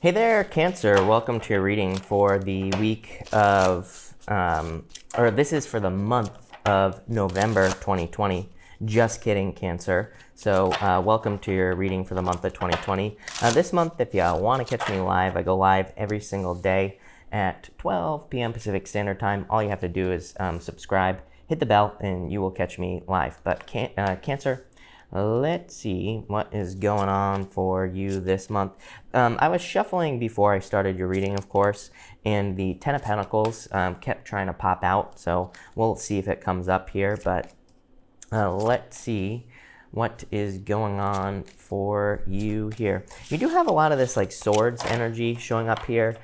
Hey there, Cancer. Welcome to your reading for the week of, or this is for the month of November 2020. Just kidding, Cancer. So welcome to your reading for the month of 2020. This month, if you want to catch me live, I go live every single day at 12 p.m. Pacific Standard Time. All you have to do is subscribe, hit the bell, and you will catch me live. But Cancer, let's see what is going on for you this month. I was shuffling before I started your reading, of course, and the Ten of Pentacles kept trying to pop out, so we'll see if it comes up here, but let's see what is going on for you here. You do have a lot of this like swords energy showing up here,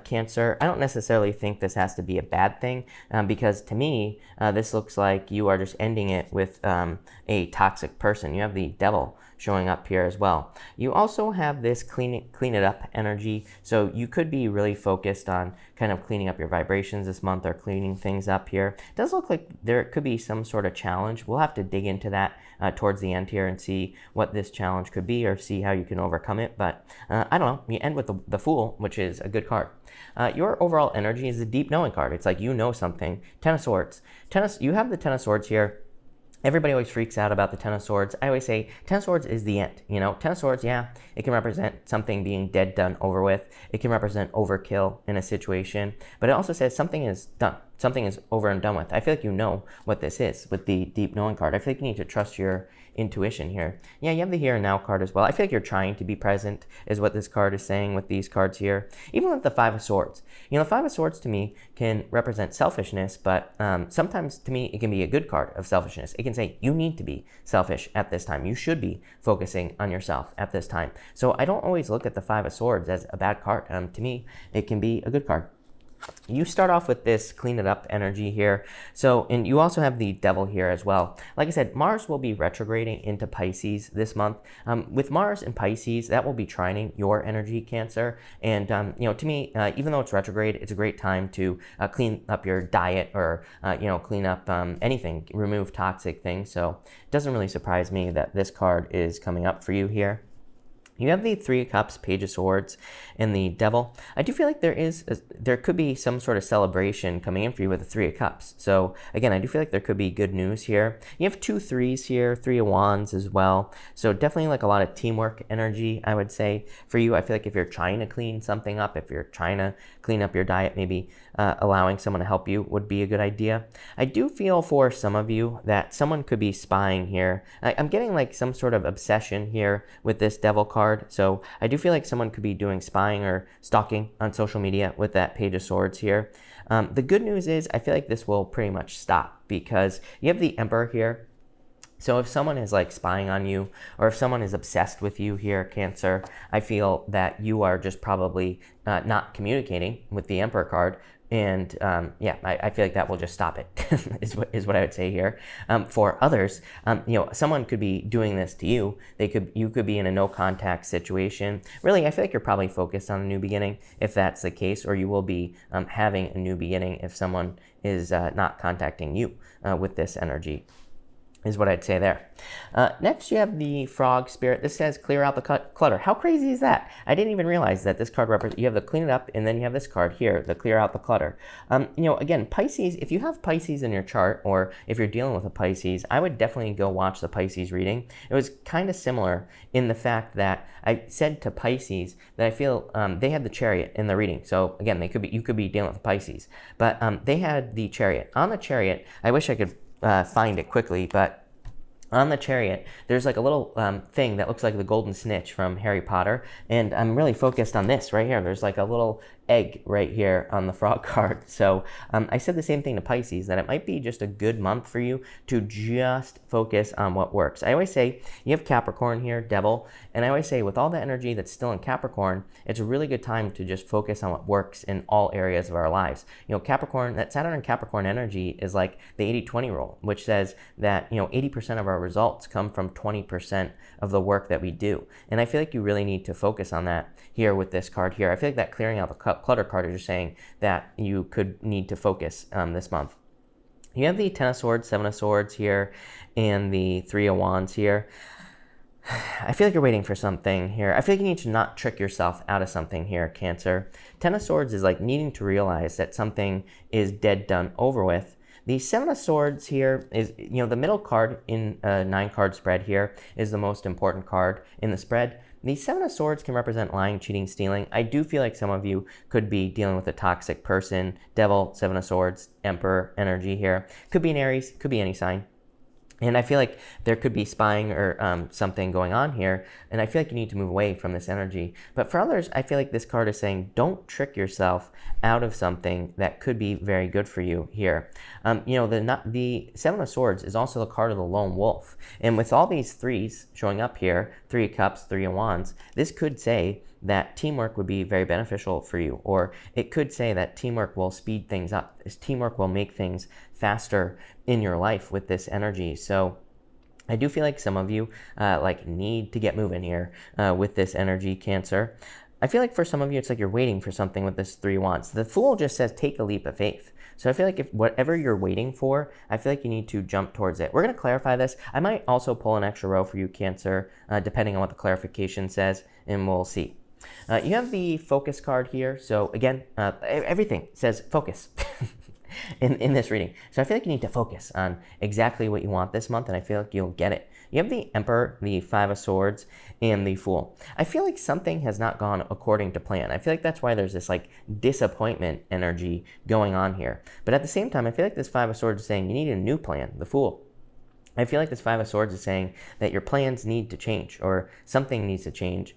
Cancer. I don't necessarily think this has to be a bad thing because to me, this looks like you are just ending it with a toxic person. You have the Devil showing up here as well. You also have this clean it up energy, so you could be really focused on kind of cleaning up your vibrations this month or cleaning things up here. It does look like there could be some sort of challenge. We'll have to dig into that towards the end here and see what this challenge could be or see how you can overcome it, but I don't know. You end with the Fool, which is a good card. Your overall energy is a deep knowing card. It's like you know something. Ten of Swords. You have the Ten of Swords here. Everybody always freaks out about the Ten of Swords. I always say Ten of Swords is the end. You know, Ten of Swords, yeah, it can represent something being dead, done, over with. It can represent overkill in a situation, but it also says something is done. Something is over and done with. I feel like you know what this is with the Deep Knowing card. I feel like you need to trust your intuition here. Yeah, you have the Here and Now card as well. I feel like you're trying to be present is what this card is saying with these cards here. Even with the Five of Swords. You know, the Five of Swords to me can represent selfishness, but sometimes to me it can be a good card of selfishness. It can say you need to be selfish at this time. You should be focusing on yourself at this time. So I don't always look at the Five of Swords as a bad card. To me, it can be a good card. You start off with this clean it up energy here. So, and you also have the Devil here as well. Like I said, Mars will be retrograding into Pisces this month. With Mars and Pisces, that will be trining your energy, Cancer. And, you know, to me, even though it's retrograde, it's a great time to clean up your diet or, you know, clean up anything, remove toxic things. So it doesn't really surprise me that this card is coming up for you here. You have the Three of Cups, Page of Swords, and the Devil. I do feel like there could be some sort of celebration coming in for you with the Three of Cups. So again, I do feel like there could be good news here. You have two threes here, Three of Wands as well. So definitely like a lot of teamwork energy, I would say, for you. I feel like if you're trying to clean something up, if you're trying to clean up your diet, maybe allowing someone to help you would be a good idea. I do feel for some of you that someone could be spying here. I'm getting like some sort of obsession here with this Devil card. So I do feel like someone could be doing spying or stalking on social media with that Page of Swords here. The good news is I feel like this will pretty much stop because you have the Emperor here. So if someone is like spying on you or if someone is obsessed with you here, Cancer, I feel that you are just probably not communicating with the Emperor card. And yeah, I feel like that will just stop it, is what I would say here. For others, you know, someone could be doing this to you. You could be in a no contact situation. Really, I feel like you're probably focused on a new beginning if that's the case, or you will be having a new beginning if someone is not contacting you with this energy. Is what I'd say there. Next, you have the Frog Spirit. This says clear out the clutter. How crazy is that? I didn't even realize that this card represents, you have the clean it up, and then you have this card here, the clear out the clutter. You know, again, Pisces, if you have Pisces in your chart, or if you're dealing with a Pisces, I would definitely go watch the Pisces reading. It was kind of similar in the fact that I said to Pisces that I feel they had the Chariot in the reading. So again, you could be dealing with a Pisces, but they had the Chariot. On the Chariot, I wish I could find it quickly, but on the Chariot, there's like a little thing that looks like the golden snitch from Harry Potter, and I'm really focused on this right here. There's like a little egg right here on the Frog card. So I said the same thing to Pisces, that it might be just a good month for you to just focus on what works. I always say, you have Capricorn here, Devil, and I always say with all the energy that's still in Capricorn, it's a really good time to just focus on what works in all areas of our lives. You know, Capricorn, that Saturn and Capricorn energy is like the 80-20 rule, which says that, you know, 80% of our results come from 20% of the work that we do. And I feel like you really need to focus on that here with this card here. I feel like that clearing out the clutter card is just saying that you could need to focus this month. You have the Ten of Swords, Seven of Swords here, and the Three of Wands here. I feel like you're waiting for something here. I feel like you need to not trick yourself out of something here, Cancer. Ten of Swords is like needing to realize that something is dead, done, over with. The Seven of Swords here is, the middle card in a 9-card spread here is the most important card in the spread. The Seven of Swords can represent lying, cheating, stealing. I do feel like some of you could be dealing with a toxic person. Devil, Seven of Swords, Emperor energy here. Could be an Aries, could be any sign. And I feel like there could be spying or something going on here, and I feel like you need to move away from this energy. But for others, I feel like this card is saying don't trick yourself out of something that could be very good for you here. The Seven of Swords is also the card of the lone wolf. And with all these threes showing up here, 3 of Cups, 3 of Wands, this could say that teamwork would be very beneficial for you, or it could say that teamwork will speed things up. This teamwork will make things faster in your life with this energy. So I do feel like some of you need to get moving here with this energy, Cancer. I feel like for some of you, it's like you're waiting for something with this 3 Wands. The Fool just says take a leap of faith. So I feel like if whatever you're waiting for, I feel like you need to jump towards it. We're going to clarify this. I might also pull an extra row for you, Cancer, depending on what the clarification says, and we'll see. You have the focus card here. So again, everything says focus in this reading. So I feel like you need to focus on exactly what you want this month, and I feel like you'll get it. You have the Emperor, the 5 of Swords, and the Fool. I feel like something has not gone according to plan. I feel like that's why there's this disappointment energy going on here. But at the same time, I feel like this 5 of Swords is saying you need a new plan, the Fool. I feel like this 5 of Swords is saying that your plans need to change, or something needs to change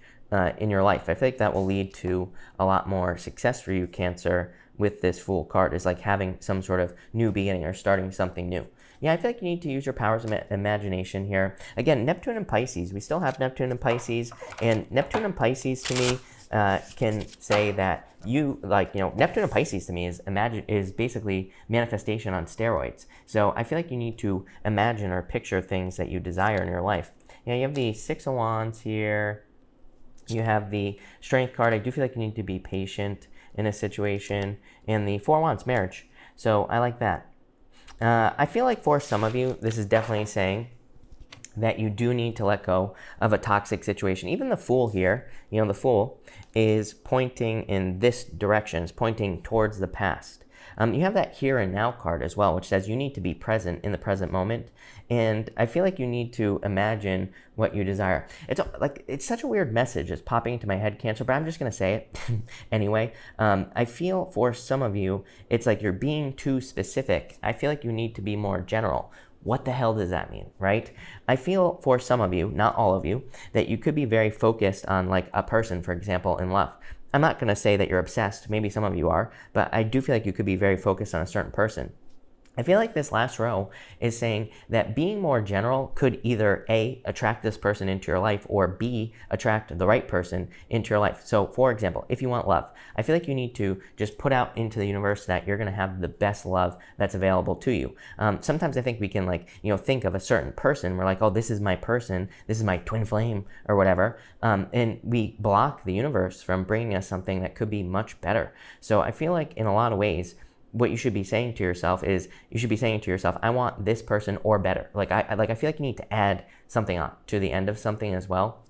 in your life. I feel like that will lead to a lot more success for you, Cancer, with this Fool card, is like having some sort of new beginning or starting something new. Yeah, I feel like you need to use your powers of imagination here. Again, Neptune and Pisces. We still have Neptune and Pisces, and Neptune and Pisces to me can say that Neptune and Pisces to me is basically manifestation on steroids. So I feel like you need to imagine or picture things that you desire in your life. You have the 6 of Wands here. You have the Strength card. I do feel like you need to be patient in a situation. And the 4 of Wands, marriage. So I like that. I feel like for some of you, this is definitely saying that you do need to let go of a toxic situation. Even the Fool here, the Fool is pointing in this direction, is pointing towards the past. You have that Here and Now card as well, which says you need to be present in the present moment. And I feel like you need to imagine what you desire. It's such a weird message. It's popping into my head, Cancer, but I'm just going to say it anyway. I feel for some of you, it's like you're being too specific. I feel like you need to be more general. What the hell does that mean, right? I feel for some of you, not all of you, that you could be very focused on a person, for example, in love. I'm not going to say that you're obsessed. Maybe some of you are, but I do feel like you could be very focused on a certain person. I feel like this last row is saying that being more general could either A, attract this person into your life, or B, attract the right person into your life. So for example, if you want love, I feel like you need to just put out into the universe that you're going to have the best love that's available to you. Sometimes I think we can think of a certain person. We're like, oh, this is my person. This is my twin flame or whatever. And we block the universe from bringing us something that could be much better. So I feel like in a lot of ways, what you should be saying to yourself is, I want this person or better. I feel like you need to add something on to the end of something as well.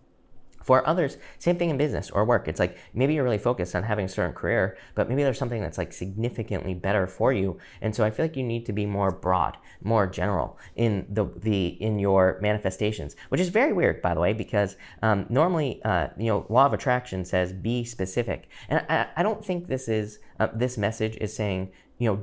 For others, same thing in business or work. It's like maybe you're really focused on having a certain career, but maybe there's something that's significantly better for you. And so I feel like you need to be more broad, more general in in your manifestations, which is very weird, by the way, because normally, law of attraction says be specific. And I don't think this message is saying,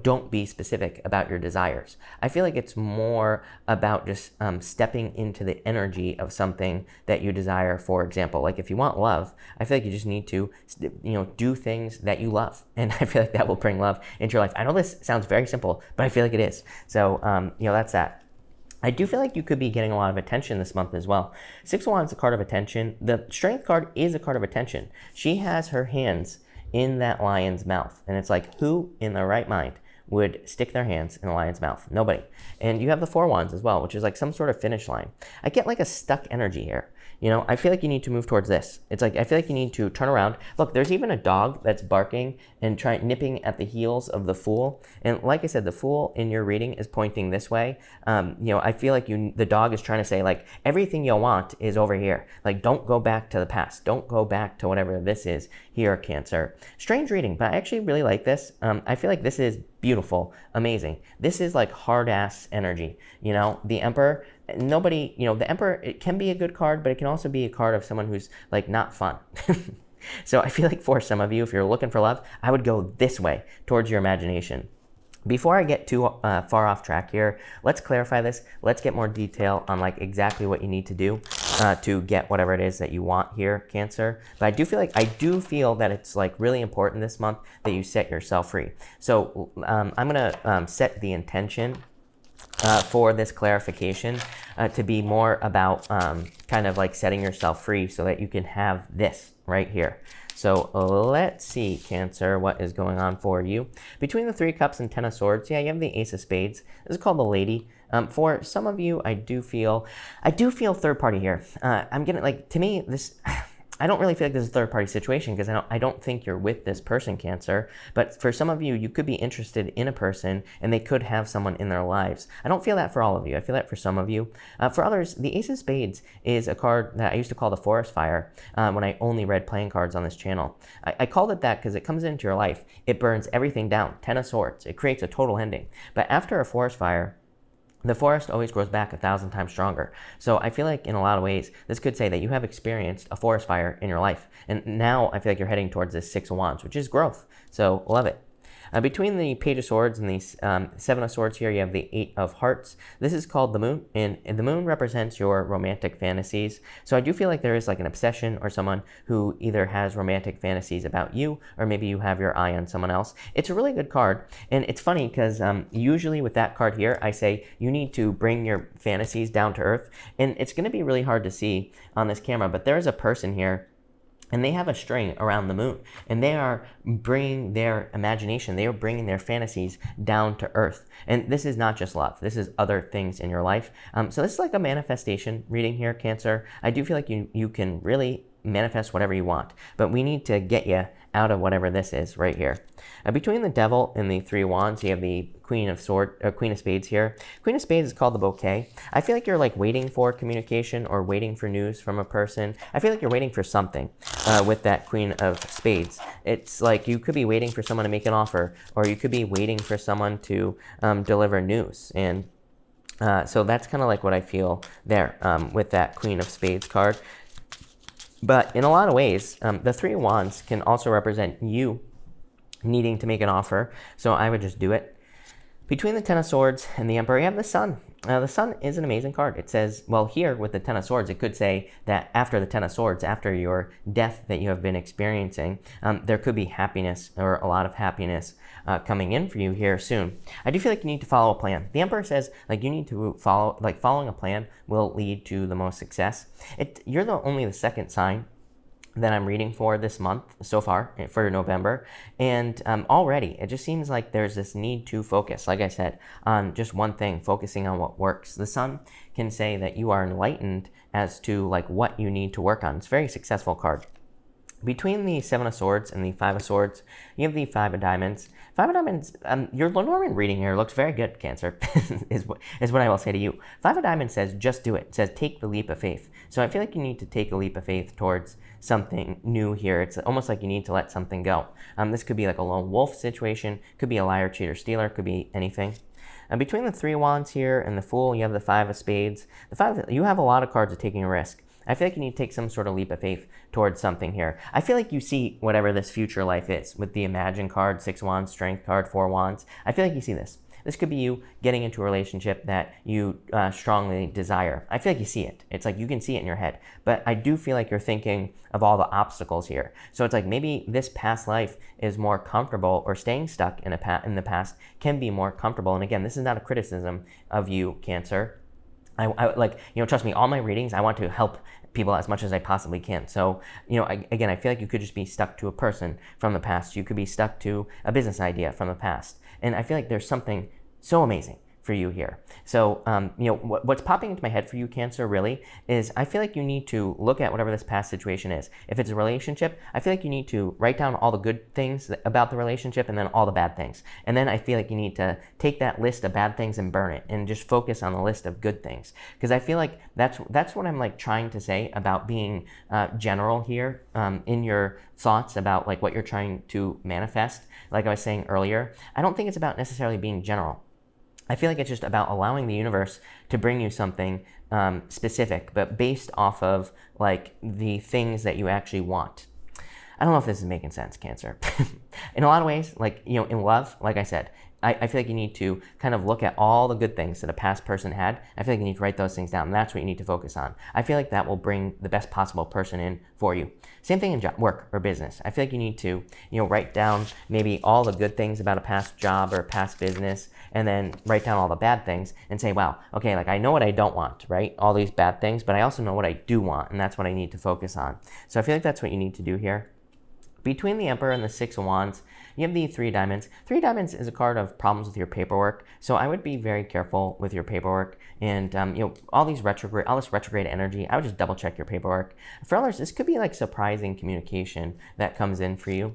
don't be specific about your desires. I feel like it's more about just stepping into the energy of something that you desire. For example, if you want love, I feel like you just need to, do things that you love. And I feel like that will bring love into your life. I know this sounds very simple, but I feel like it is. So, that's that. I do feel like you could be getting a lot of attention this month as well. 6 of Wands is a card of attention. The Strength card is a card of attention. She has her hands in that lion's mouth. And it's like, who in their right mind would stick their hands in a lion's mouth? Nobody. And you have the 4 Wands as well, which is some sort of finish line. I get a stuck energy here. You know, I feel like you need to move towards this. It's like, I feel like you need to turn around. Look, there's even a dog that's barking and nipping at the heels of the Fool. And like I said, the Fool in your reading is pointing this way. You know, I feel like the dog is trying to say, like, everything you want is over here. Like, don't go back to the past. Don't go back to whatever this is here, Cancer. Strange reading, but I actually really like this. I feel like this is beautiful, amazing. This is like hard ass energy. You know, the Emperor, nobody, you know, the Emperor, it can be a good card, but it can also be a card of someone who's like not fun. So I feel like for some of you, if you're looking for love, I would go this way towards your imagination. Before I get too far off track here, let's clarify this. Let's get more detail on like exactly what you need to do to get whatever it is that you want here, Cancer. But I do feel that it's like really important this month that you set yourself free. So I'm gonna set the intention for this clarification to be more about kind of like setting yourself free so that you can have this right here. So let's see, Cancer, what is going on for you. Between the 3 Cups and 10 of Swords, yeah, you have the Ace of Spades. This is called the Lady. For some of you, I do feel third party here. I'm getting, like, to me, this, I don't really feel like this is a third party situation because I don't think you're with this person, Cancer. But for some of you, you could be interested in a person and they could have someone in their lives. I don't feel that for all of you. I feel that for some of you. For others, the Ace of Spades is a card that I used to call the Forest Fire when I only read playing cards on this channel. I called it that because it comes into your life. It burns everything down. 10 of Swords. It creates a total ending. But after a Forest Fire, the forest always grows back 1,000 times stronger. So I feel like in a lot of ways, this could say that you have experienced a forest fire in your life. And now I feel like you're heading towards this 6 of Wands, which is growth. So love it. Between the Page of Swords and the 7 of Swords here, you have the 8 of Hearts. This is called the Moon, and the Moon represents your romantic fantasies. So I do feel like there is like an obsession or someone who either has romantic fantasies about you, or maybe you have your eye on someone else. It's a really good card, and it's funny because usually with that card here, I say you need to bring your fantasies down to earth, and it's going to be really hard to see on this camera, but there is a person here and they have a string around the moon, and they are bringing their imagination, they are bringing their fantasies down to earth. And this is not just love, this is other things in your life. So this is like a manifestation reading here, Cancer. I do feel like you can really manifest whatever you want, but we need to get you out of whatever this is right here. Between the Devil and the 3 Wands, you have the Queen of Spades here. Queen of Spades is called the bouquet. I feel like you're like waiting for communication or waiting for news from a person. I feel like you're waiting for something with that Queen of Spades. It's like you could be waiting for someone to make an offer, or you could be waiting for someone to deliver news. And so that's kind of like what I feel there with that Queen of Spades card. But in a lot of ways, the 3 Wands can also represent you needing to make an offer. So I would just do it. Between the 10 of Swords and the Emperor, you have the Sun. The Sun is an amazing card. It says, well, here with the 10 of Swords, it could say that after the 10 of Swords, after your death that you have been experiencing, there could be happiness, or a lot of happiness coming in for you here soon. I do feel like you need to follow a plan. The Emperor says, like, you need to follow, like, following a plan will lead to the most success. You're only the second sign that I'm reading for this month so far, for November, and already it just seems like there's this need to focus, like I said, on just one thing, focusing on what works. The Sun can say that you are enlightened as to like what you need to work on. It's a very successful card. Between the 7 of Swords and the 5 of Swords, you have the 5 of Diamonds. 5 of Diamonds, your Lenormand reading here looks very good, Cancer, is what I will say to you. 5 of Diamonds says, just do it. It says, take the leap of faith. So I feel like you need to take a leap of faith towards something new here. It's almost like you need to let something go. This could be like a lone wolf situation, could be a liar, cheater, stealer, could be anything. Between the 3 Wands here and the Fool, you have the 5 of Spades. You have a lot of cards of taking a risk. I feel like you need to take some sort of leap of faith towards something here. I feel like you see whatever this future life is with the Imagine card, 6 Wands, Strength card, 4 Wands. I feel like you see this. This could be you getting into a relationship that you strongly desire. I feel like you see it. It's like you can see it in your head. But I do feel like you're thinking of all the obstacles here. So it's like maybe this past life is more comfortable, or staying stuck in the past can be more comfortable. And again, this is not a criticism of you, Cancer. I like, trust me, all my readings, I want to help people as much as I possibly can. So, again, I feel like you could just be stuck to a person from the past. You could be stuck to a business idea from the past. And I feel like there's something so amazing for you here. So, what's popping into my head for you, Cancer, really, is I feel like you need to look at whatever this past situation is. If it's a relationship, I feel like you need to write down all the good things about the relationship and then all the bad things. And then I feel like you need to take that list of bad things and burn it and just focus on the list of good things. Because I feel like that's what I'm like trying to say about being general here in your thoughts about like what you're trying to manifest. Like I was saying earlier, I don't think it's about necessarily being general. I feel like it's just about allowing the universe to bring you something specific, but based off of like the things that you actually want. I don't know if this is making sense, Cancer. In a lot of ways, like, in love, like I said, I feel like you need to kind of look at all the good things that a past person had. I feel like you need to write those things down. And that's what you need to focus on. I feel like that will bring the best possible person in for you. Same thing in work or business. I feel like you need to, write down maybe all the good things about a past job or past business, and then write down all the bad things and say, wow, okay, like I know what I don't want, right? All these bad things, but I also know what I do want, and that's what I need to focus on. So I feel like that's what you need to do here. Between the Emperor and the Six of Wands, you have the Three of Diamonds. Three of Diamonds is a card of problems with your paperwork, so I would be very careful with your paperwork. And all this retrograde energy, I would just double check your paperwork. For others, this could be like surprising communication that comes in for you.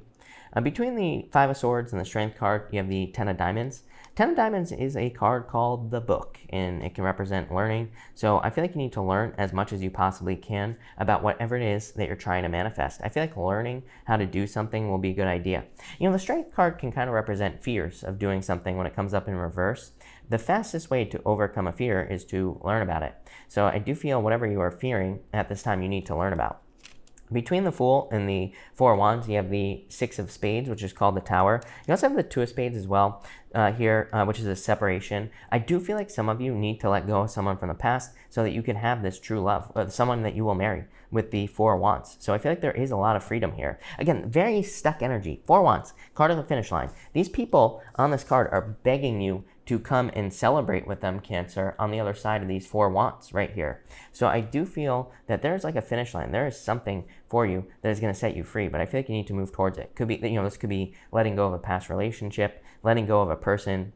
Between the Five of Swords and the Strength card, you have the Ten of Diamonds. Ten of Diamonds is a card called the Book, and it can represent learning. So I feel like you need to learn as much as you possibly can about whatever it is that you're trying to manifest. I feel like learning how to do something will be a good idea. The Strength card can kind of represent fears of doing something when it comes up in reverse. The fastest way to overcome a fear is to learn about it. So I do feel whatever you are fearing at this time, you need to learn about. Between the Fool and the Four of Wands, you have the Six of Spades, which is called the Tower. You also have the Two of Spades as well here, which is a separation. I do feel like some of you need to let go of someone from the past so that you can have this true love, someone that you will marry with the Four of Wands. So I feel like there is a lot of freedom here. Again, very stuck energy. Four of Wands, card of the finish line. These people on this card are begging you to come and celebrate with them, Cancer, on the other side of these Four Wands right here. So I do feel that there's like a finish line. There is something for you that is going to set you free, but I feel like you need to move towards it. Could be, this could be letting go of a past relationship, letting go of a person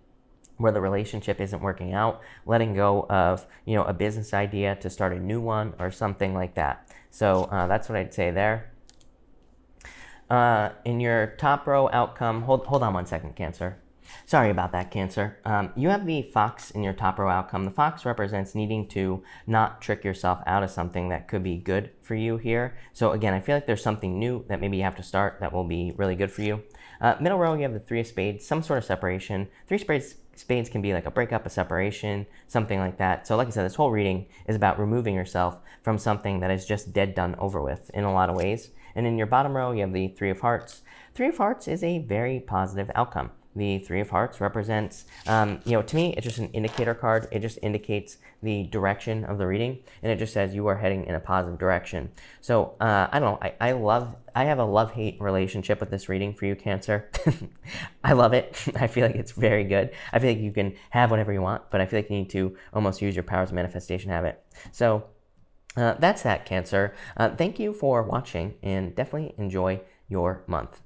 where the relationship isn't working out, letting go of, a business idea to start a new one or something like that. So that's what I'd say there. In your top row outcome, hold on one second, Cancer. Sorry about that, Cancer. You have the Fox in your top row outcome. The Fox represents needing to not trick yourself out of something that could be good for you here. So again, I feel like there's something new that maybe you have to start that will be really good for you. Middle row, you have the Three of Spades, some sort of separation. Three Spades can be like a breakup, a separation, something like that. So like I said, this whole reading is about removing yourself from something that is just dead, done, over with in a lot of ways. And in your bottom row, you have the Three of Hearts. Three of Hearts is a very positive outcome. The Three of Hearts represents, to me, it's just an indicator card. It just indicates the direction of the reading, and it just says you are heading in a positive direction. So, I don't know, I have a love-hate relationship with this reading for you, Cancer. I love it. I feel like it's very good. I feel like you can have whatever you want, but I feel like you need to almost use your powers of manifestation to have it. So, that's that, Cancer. Thank you for watching, and definitely enjoy your month.